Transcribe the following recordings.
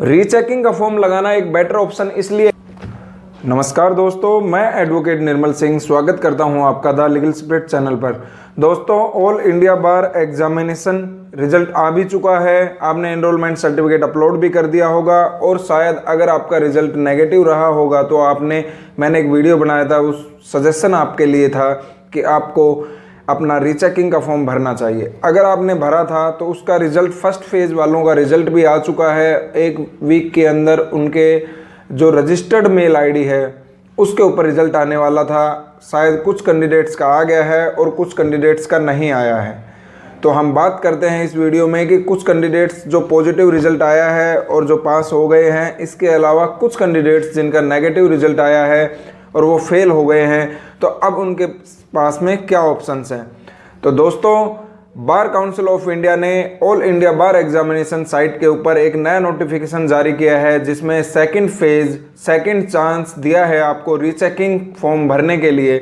Rechecking का form लगाना एक बेटर ऑप्शन इसलिए। नमस्कार दोस्तों, मैं एडवोकेट निर्मल सिंह स्वागत करता हूं आपका द लीगल स्प्रिट चैनल पर। दोस्तों, all India bar examination result आ भी चुका है। आपने एनरोलमेंट सर्टिफिकेट अपलोड भी कर दिया होगा और शायद अगर आपका रिजल्ट नेगेटिव रहा होगा तो मैंने एक वीडियो बनाया था, उस सजेशन आपके लिए था कि आपको अपना रीचेकिंग का फॉर्म भरना चाहिए। अगर आपने भरा था तो उसका रिजल्ट फर्स्ट फेज़ वालों का रिजल्ट भी आ चुका है। एक वीक के अंदर उनके जो रजिस्टर्ड मेल आईडी है उसके ऊपर रिजल्ट आने वाला था। शायद कुछ कैंडिडेट्स का आ गया है और कुछ कैंडिडेट्स का नहीं आया है। तो हम बात करते हैं इस वीडियो में कि कुछ कैंडिडेट्स जो पॉजिटिव रिजल्ट आया है और जो पास हो गए हैं, इसके अलावा कुछ कैंडिडेट्स जिनका नेगेटिव रिजल्ट आया है और वो फेल हो गए हैं, तो अब उनके पास में क्या ऑप्शंस हैं। तो दोस्तों, बार काउंसिल ऑफ इंडिया ने all India bar examination site के ऊपर एक नया नोटिफिकेशन जारी किया है, जिसमें सेकंड चांस दिया है आपको रीचेकिंग फॉर्म भरने के लिए।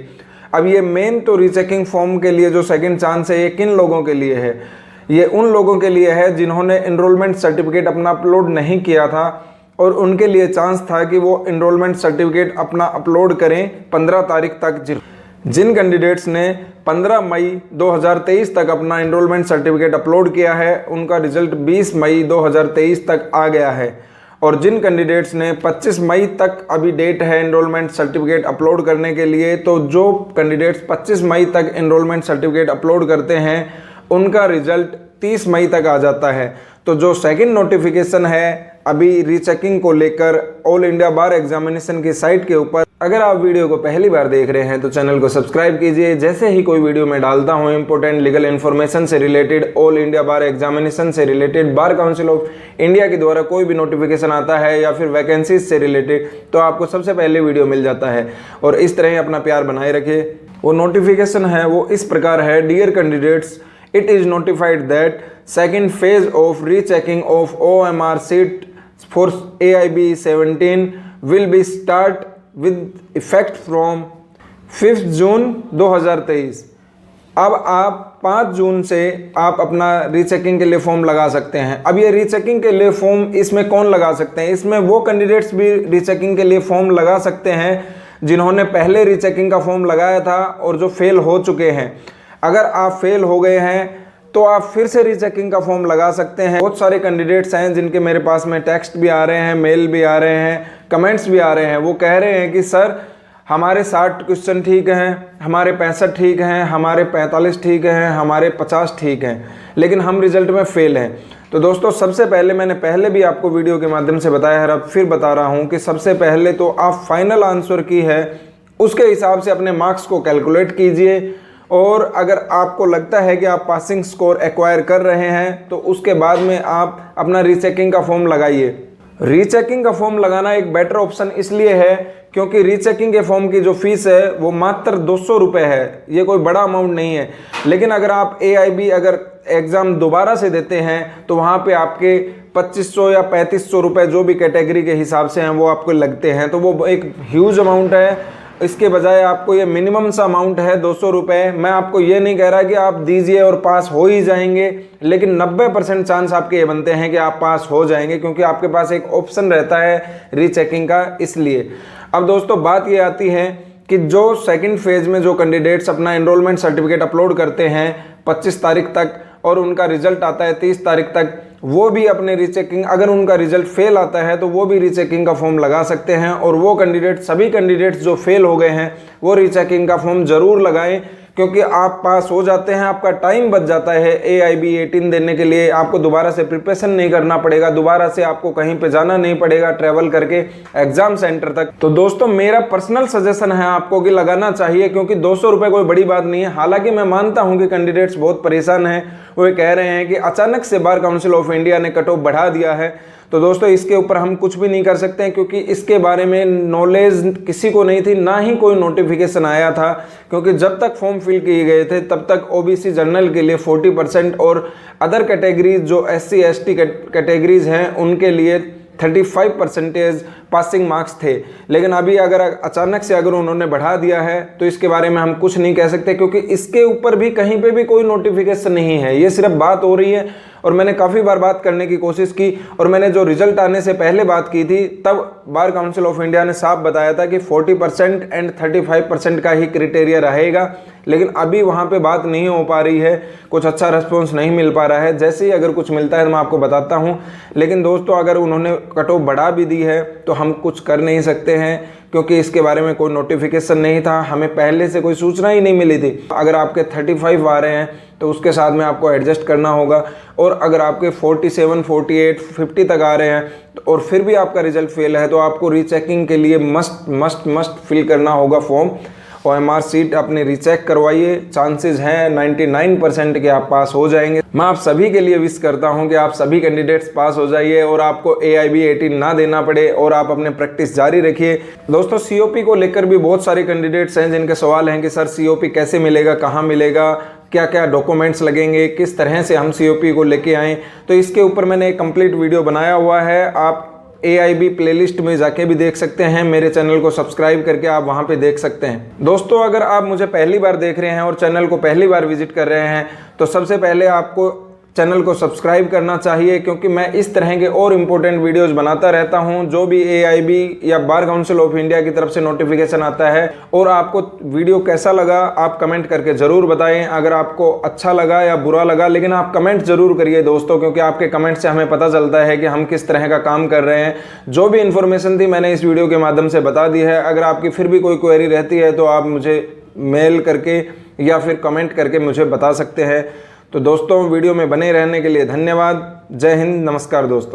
अब ये मेन तो रीचेकिंग फॉर्म के लिए जो सेकंड चांस है, ये किन लोगों के लिए है? ये उन लोगों के लिए है जिन्होंने एनरोलमेंट सर्टिफिकेट अपना अपलोड नहीं किया था और उनके लिए चांस था कि वो एनरोलमेंट सर्टिफिकेट अपना अपलोड करें 15 तारीख तक। जिन कैंडिडेट्स ने 15 मई 2023 तक अपना एनरोलमेंट सर्टिफिकेट अपलोड किया है, उनका रिजल्ट 20 मई 2023 तक आ गया है। और जिन कैंडिडेट्स ने 25 मई तक अभी डेट है एनरोलमेंट सर्टिफिकेट अपलोड करने के लिए, तो जो कैंडिडेट्स 25 मई तक एनरोलमेंट सर्टिफिकेट अपलोड करते हैं उनका रिजल्ट 30 मई तक आ जाता है। तो जो सेकंड नोटिफिकेशन है अभी रीचेकिंग को लेकर ऑल इंडिया बार एग्जामिनेशन की साइट के ऊपर, अगर आप वीडियो को पहली बार देख रहे हैं तो चैनल को सब्सक्राइब कीजिए। जैसे ही कोई वीडियो मैं डालता हूं इंपॉर्टेंट लीगल इन्फॉर्मेशन से related, all India bar examination से related, bar council of India के द्वारा कोई भी नोटिफिकेशन आता है या फिर वैकेंसीज से रिलेटेड, तो आपको सबसे पहले वीडियो मिल जाता है। और इस तरह अपना प्यार बनाए रखिए। वो नोटिफिकेशन है वो इस प्रकार है: dear candidates, it is notified that second phase of rechecking of OMR sheet for AIB 17 will be start with effect from 5 जून 2023। अब आप 5 जून से आप अपना रीचेकिंग के लिए फॉर्म लगा सकते हैं। अब ये रीचेकिंग के लिए फॉर्म इसमें कौन लगा सकते हैं? इसमें वो कैंडिडेट्स भी रीचेकिंग के लिए फॉर्म लगा सकते हैं जिन्होंने पहले रीचेकिंग का फॉर्म लगाया था और जो फेल हो चुके हैं। अगर आप फेल हो गए हैं तो आप फिर से रीचेकिंग का फॉर्म लगा सकते हैं। बहुत सारे कैंडिडेट्स हैं जिनके मेरे पास में टेक्स्ट भी आ रहे हैं, मेल भी आ रहे हैं, कमेंट्स भी आ रहे हैं। वो कह रहे हैं कि सर हमारे 60 क्वेश्चन ठीक हैं, हमारे 65 ठीक हैं, हमारे 45 ठीक हैं, हमारे 50 ठीक हैं, लेकिन हम रिजल्ट में फेल हैं। तो दोस्तों, सबसे पहले मैंने पहले भी आपको वीडियो के माध्यम से बताया है, अब फिर बता रहा हूँ कि सबसे पहले तो आप फाइनल आंसर की है उसके हिसाब से अपने मार्क्स को कैलकुलेट कीजिए। और अगर आपको लगता है कि आप पासिंग स्कोर एक्वायर कर रहे हैं तो उसके बाद में आप अपना रीचेकिंग का फॉर्म लगाइए। रीचेकिंग का फॉर्म लगाना एक बेटर ऑप्शन इसलिए है क्योंकि रीचेकिंग के फॉर्म की जो फीस है वो मात्र 200 रुपये है। ये कोई बड़ा अमाउंट नहीं है। लेकिन अगर आप AIB अगर एग्ज़ाम दोबारा से देते हैं तो वहाँ पे आपके 2500 या 3500 रुपये जो भी कैटेगरी के हिसाब से हैं वो आपको लगते हैं। तो वो एक ह्यूज अमाउंट है। इसके बजाय आपको ये मिनिमम सा अमाउंट है 200 रुपये। मैं आपको ये नहीं कह रहा कि आप दीजिए और पास हो ही जाएंगे, लेकिन 90% चांस आपके ये बनते हैं कि आप पास हो जाएंगे क्योंकि आपके पास एक ऑप्शन रहता है रीचेकिंग का। इसलिए अब दोस्तों बात ये आती है कि जो सेकंड फेज में जो कैंडिडेट्स अपना एनरोलमेंट सर्टिफिकेट अपलोड करते हैं 25 तारीख तक और उनका रिजल्ट आता है 30 तारीख तक, वो भी अपने रीचेकिंग, अगर उनका रिजल्ट फेल आता है तो वो भी रीचेकिंग का फॉर्म लगा सकते हैं। और वो सभी कैंडिडेट्स जो फेल हो गए हैं वो रीचेकिंग का फॉर्म ज़रूर लगाएं क्योंकि आप पास हो जाते हैं, आपका टाइम बच जाता है AIB 18 देने के लिए। आपको दोबारा से प्रिपरेशन नहीं करना पड़ेगा, दोबारा से आपको कहीं पे जाना नहीं पड़ेगा ट्रैवल करके एग्जाम सेंटर तक। तो दोस्तों, मेरा पर्सनल सजेशन है आपको कि लगाना चाहिए क्योंकि 200 रुपये कोई बड़ी बात नहीं है। हालांकि मैं मानता हूं कि कैंडिडेट्स बहुत परेशान हैं। वो कह रहे हैं कि अचानक से बार काउंसिल ऑफ इंडिया ने कट ऑफ बढ़ा दिया है। तो दोस्तों, इसके ऊपर हम कुछ भी नहीं कर सकते हैं क्योंकि इसके बारे में नॉलेज किसी को नहीं थी, ना ही कोई नोटिफिकेशन आया था। क्योंकि जब तक फॉर्म फिल किए गए थे तब तक OBC जनरल के लिए 40% और अदर कैटेगरीज जो SC ST कैटेगरीज हैं उनके लिए 35% पासिंग मार्क्स थे। लेकिन अभी अगर अचानक से अगर उन्होंने बढ़ा दिया है तो इसके बारे में हम कुछ नहीं कह सकते क्योंकि इसके ऊपर भी कहीं पे भी कोई नोटिफिकेशन नहीं है। ये सिर्फ बात हो रही है और मैंने काफ़ी बार बात करने की कोशिश की, और मैंने जो रिजल्ट आने से पहले बात की थी तब बार काउंसिल ऑफ इंडिया ने साफ बताया था कि 40% एंड 35% का ही क्राइटेरिया रहेगा। लेकिन अभी वहाँ पे बात नहीं हो पा रही है, कुछ अच्छा रिस्पॉन्स नहीं मिल पा रहा है। जैसे ही अगर कुछ मिलता है तो मैं आपको बताता हूँ। लेकिन दोस्तों, अगर उन्होंने कट ऑफ बढ़ा भी दी है तो हम कुछ कर नहीं सकते हैं, क्योंकि इसके बारे में कोई नोटिफिकेशन नहीं था, हमें पहले से कोई सूचना ही नहीं मिली थी। अगर आपके 35 आ रहे हैं तो उसके साथ में आपको एडजस्ट करना होगा, और अगर आपके 47, 48, 50 तक आ रहे हैं और फिर भी आपका रिजल्ट फेल है तो आपको रीचेकिंग के लिए मस्ट फिल करना होगा फॉर्म। OMR सीट अपनी रीचेक करवाइए, चांसेस हैं 99% के आप पास हो जाएंगे। मैं आप सभी के लिए विश करता हूं कि आप सभी कैंडिडेट्स पास हो जाइए और आपको AIB 18 ना देना पड़े, और आप अपने प्रैक्टिस जारी रखिए। दोस्तों, COP को लेकर भी बहुत सारे कैंडिडेट्स हैं जिनके सवाल हैं कि सर COP कैसे मिलेगा, कहाँ मिलेगा, क्या क्या डॉक्यूमेंट्स लगेंगे, किस तरह से हम COP को लेके आएँ। तो इसके ऊपर मैंने एक कंप्लीट वीडियो बनाया हुआ है, आप AIB प्लेलिस्ट में जाके भी देख सकते हैं। मेरे चैनल को सब्सक्राइब करके आप वहां पे देख सकते हैं। दोस्तों, अगर आप मुझे पहली बार देख रहे हैं और चैनल को पहली बार विजिट कर रहे हैं तो सबसे पहले आपको चैनल को सब्सक्राइब करना चाहिए, क्योंकि मैं इस तरह के और इम्पोर्टेंट वीडियोस बनाता रहता हूं। जो भी AIB या बार काउंसिल ऑफ इंडिया की तरफ से नोटिफिकेशन आता है। और आपको वीडियो कैसा लगा आप कमेंट करके ज़रूर बताएं। अगर आपको अच्छा लगा या बुरा लगा, लेकिन आप कमेंट ज़रूर करिए दोस्तों, क्योंकि आपके कमेंट से हमें पता चलता है कि हम किस तरह का काम कर रहे हैं। जो भी इन्फॉर्मेशन थी मैंने इस वीडियो के माध्यम से बता दी है। अगर आपकी फिर भी कोई क्वेरी रहती है तो आप मुझे मेल करके या फिर कमेंट करके मुझे बता सकते हैं। तो दोस्तों, वीडियो में बने रहने के लिए धन्यवाद। जय हिंद, नमस्कार दोस्तों।